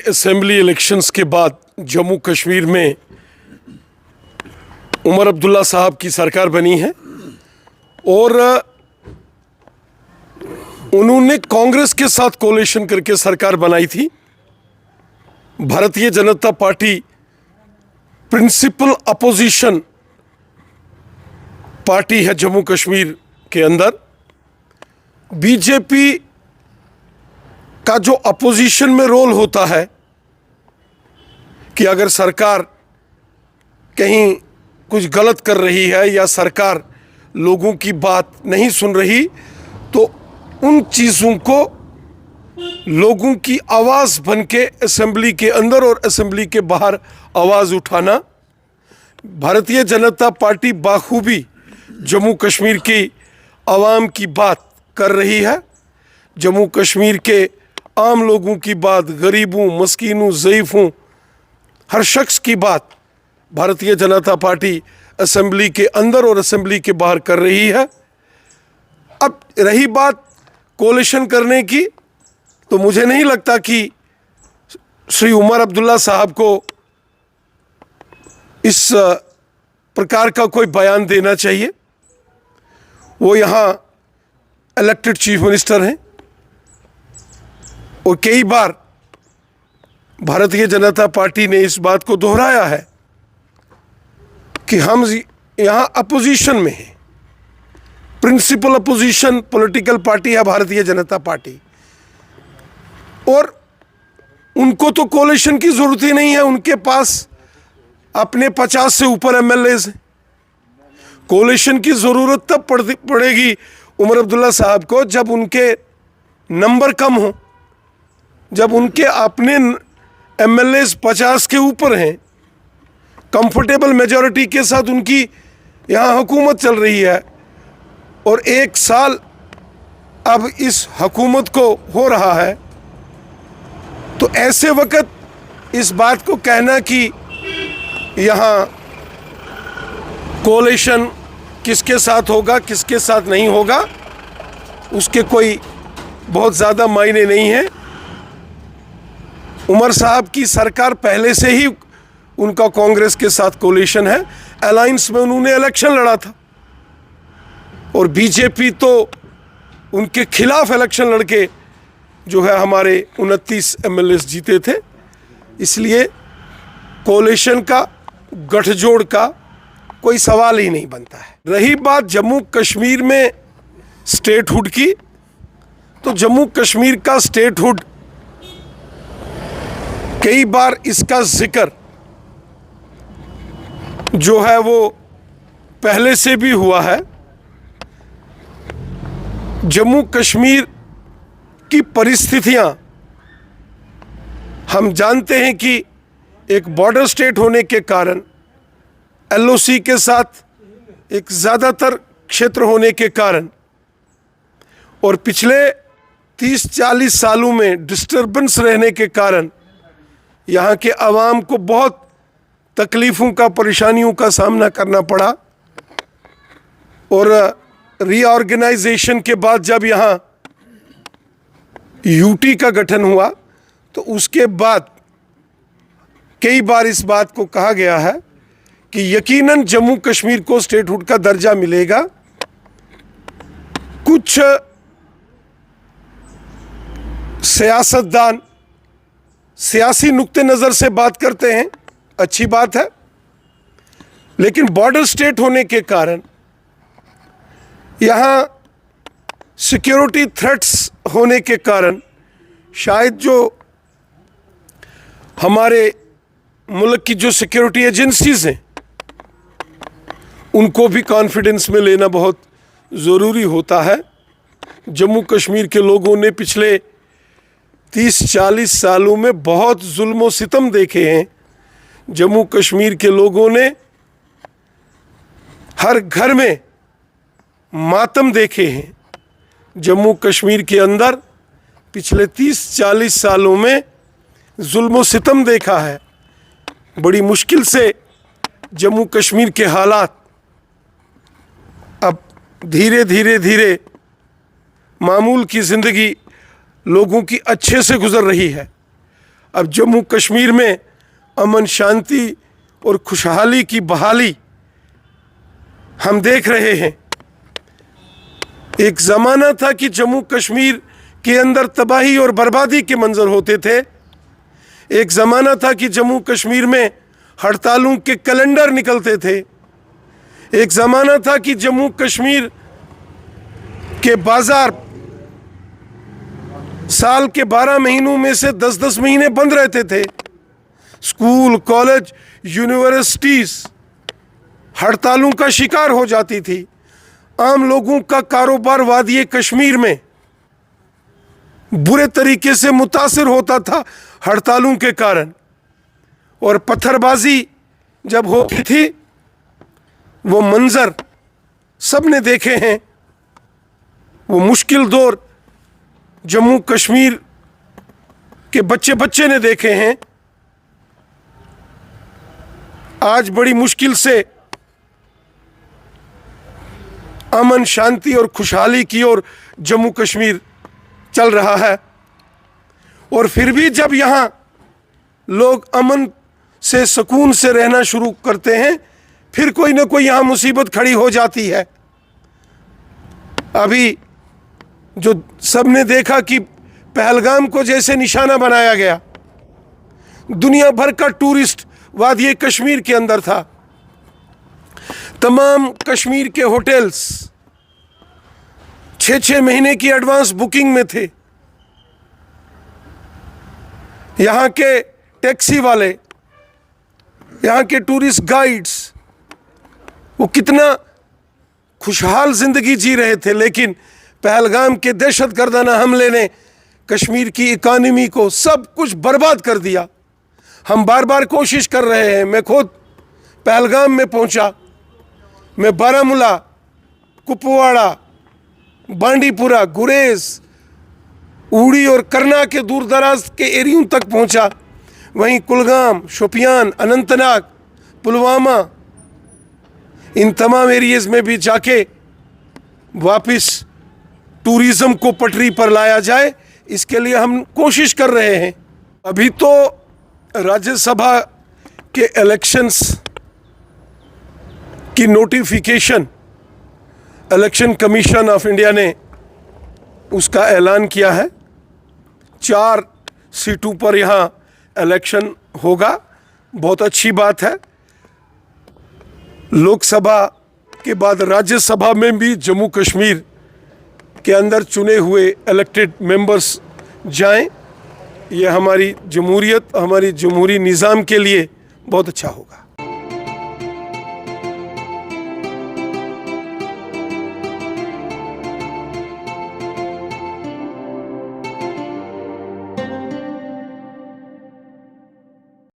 Assembly elections के बाद जम्मू कश्मीर में उमर अब्दुल्ला साहब की सरकार बनी है और उन्होंने कांग्रेस के साथ कोलिशन करके सरकार बनाई थी। Bharatiya Janata party principal opposition party है जम्मू कश्मीर के अंदर। बीजेपी का जो अपोजिशन में रोल होता है कि अगर सरकार कहीं कुछ गलत कर रही है या सरकार लोगों की बात नहीं सुन रही, तो उन चीज़ों को लोगों की आवाज़ बन के असेंबली के अंदर और असेंबली के बाहर आवाज़ उठाना भारतीय जनता पार्टी बाखूबी जम्मू कश्मीर की आवाम की बात कर रही है। जम्मू कश्मीर के आम लोगों की बात, गरीबों, मस्कीनों, ज़ईफ़ों, हर शख्स की बात भारतीय जनता पार्टी असेंबली के अंदर और असेंबली के बाहर कर रही है। अब रही बात कोलिशन करने की, तो मुझे नहीं लगता कि श्री उमर अब्दुल्ला साहब को इस प्रकार का कोई बयान देना चाहिए। वो यहाँ इलेक्टेड चीफ मिनिस्टर हैं और कई बार भारतीय जनता पार्टी ने इस बात को दोहराया है कि हम यहाँ अपोजिशन में हैं। प्रिंसिपल अपोजिशन पॉलिटिकल पार्टी है भारतीय जनता पार्टी, और उनको तो कोलिशन की ज़रूरत ही नहीं है। उनके पास अपने 50 से ऊपर एमएलएज हैं। कोलिशन की ज़रूरत तब पड़ेगी उमर अब्दुल्ला साहब को जब उनके नंबर कम हो, जब उनके अपने एमएलएज 50 के ऊपर हैं, कंफर्टेबल मेजॉरिटी के साथ उनकी यहाँ हुकूमत चल रही है और 1 साल अब इस हुकूमत को हो रहा है। तो ऐसे वक्त इस बात को कहना कि यहाँ कोलिशन किसके साथ होगा, किसके साथ नहीं होगा, उसके कोई बहुत ज़्यादा मायने नहीं है। उमर साहब की सरकार पहले से ही उनका कांग्रेस के साथ कोलिशन है। अलायंस में उन्होंने इलेक्शन लड़ा था और बीजेपी तो उनके खिलाफ इलेक्शन लड़के जो है हमारे 29 एमएलए जीते थे। इसलिए कोलिशन का, गठजोड़ का कोई सवाल ही नहीं बनता है। रही बात जम्मू कश्मीर में स्टेटहुड की, तो जम्मू कश्मीर का स्टेटहुड कई बार इसका जिक्र जो है वो पहले से भी हुआ है। जम्मू कश्मीर की परिस्थितियां हम जानते हैं कि एक बॉर्डर स्टेट होने के कारण, एलओसी के साथ एक ज़्यादातर क्षेत्र होने के कारण और पिछले 30-40 सालों में डिस्टर्बेंस रहने के कारण यहाँ के आवाम को बहुत तकलीफ़ों का, परेशानियों का सामना करना पड़ा। और रीऑर्गेनाइजेशन के बाद जब यहाँ यूटी का गठन हुआ, तो उसके बाद कई बार इस बात को कहा गया है कि यकीनन जम्मू कश्मीर को स्टेटहुड का दर्जा मिलेगा। कुछ सियासतदान सियासी नुक्ते नज़र से बात करते हैं, अच्छी बात है, लेकिन बॉर्डर स्टेट होने के कारण यहाँ सिक्योरिटी थ्रेट्स होने के कारण शायद जो हमारे मुल्क की जो सिक्योरिटी एजेंसीज़ हैं उनको भी कॉन्फिडेंस में लेना बहुत ज़रूरी होता है। जम्मू कश्मीर के लोगों ने पिछले 30-40 सालों में बहुत जुल्म और सितम देखे हैं। जम्मू कश्मीर के लोगों ने हर घर में मातम देखे हैं। जम्मू कश्मीर के अंदर पिछले 30-40 सालों में जुल्म और सितम देखा है। बड़ी मुश्किल से जम्मू कश्मीर के हालात अब धीरे धीरे मामूल की ज़िंदगी लोगों की अच्छे से गुज़र रही है। अब जम्मू कश्मीर में अमन शांति और खुशहाली की बहाली हम देख रहे हैं। एक ज़माना था कि जम्मू कश्मीर के अंदर तबाही और बर्बादी के मंजर होते थे। एक ज़माना था कि जम्मू कश्मीर में हड़तालों के कैलेंडर निकलते थे। एक ज़माना था कि जम्मू कश्मीर के बाज़ार साल के 12 महीनों में से 10-10 महीने बंद रहते थे। स्कूल, कॉलेज, यूनिवर्सिटीज़ हड़तालों का शिकार हो जाती थी। आम लोगों का कारोबार वादी कश्मीर में बुरे तरीके से मुतासिर होता था हड़तालों के कारण। और पत्थरबाजी जब होती थी, वो मंजर सबने देखे हैं। वो मुश्किल दौर जम्मू कश्मीर के बच्चे बच्चे ने देखे हैं। आज बड़ी मुश्किल से अमन शांति और खुशहाली की ओर जम्मू कश्मीर चल रहा है। और फिर भी जब यहाँ लोग अमन से, सुकून से रहना शुरू करते हैं, फिर कोई ना कोई यहाँ मुसीबत खड़ी हो जाती है। अभी जो सबने देखा कि पहलगाम को जैसे निशाना बनाया गया, दुनिया भर का टूरिस्ट वादी कश्मीर के अंदर था। तमाम कश्मीर के होटल्स 6-6 महीने की एडवांस बुकिंग में थे। यहाँ के टैक्सी वाले, यहाँ के टूरिस्ट गाइड्स, वो कितना खुशहाल जिंदगी जी रहे थे। लेकिन पहलगाम के दहशतगर्दाना हमले ने कश्मीर की इकानमी को सब कुछ बर्बाद कर दिया। हम बार बार कोशिश कर रहे हैं। मैं खुद पहलगाम में पहुंचा। मैं बारामूला, कुपवाड़ा, बांडीपुरा, गुरेज, उड़ी और करना के दूर दराज के एरियों तक पहुंचा। वहीं कुलगाम, शोपियान, अनंतनाग, पुलवामा, इन तमाम एरियाज़ में भी जाके वापस टूरिज़्म को पटरी पर लाया जाए, इसके लिए हम कोशिश कर रहे हैं। अभी तो राज्यसभा के इलेक्शंस की notification election commission of India ने उसका ऐलान किया है। 4 सीटों पर यहाँ इलेक्शन होगा। बहुत अच्छी बात है। लोकसभा के बाद राज्यसभा में भी जम्मू कश्मीर के अंदर चुने हुए इलेक्टेड मेंबर्स जाएं। ये हमारी जमहूरियत, हमारी जमहूरी निज़ाम के लिए बहुत अच्छा होगा।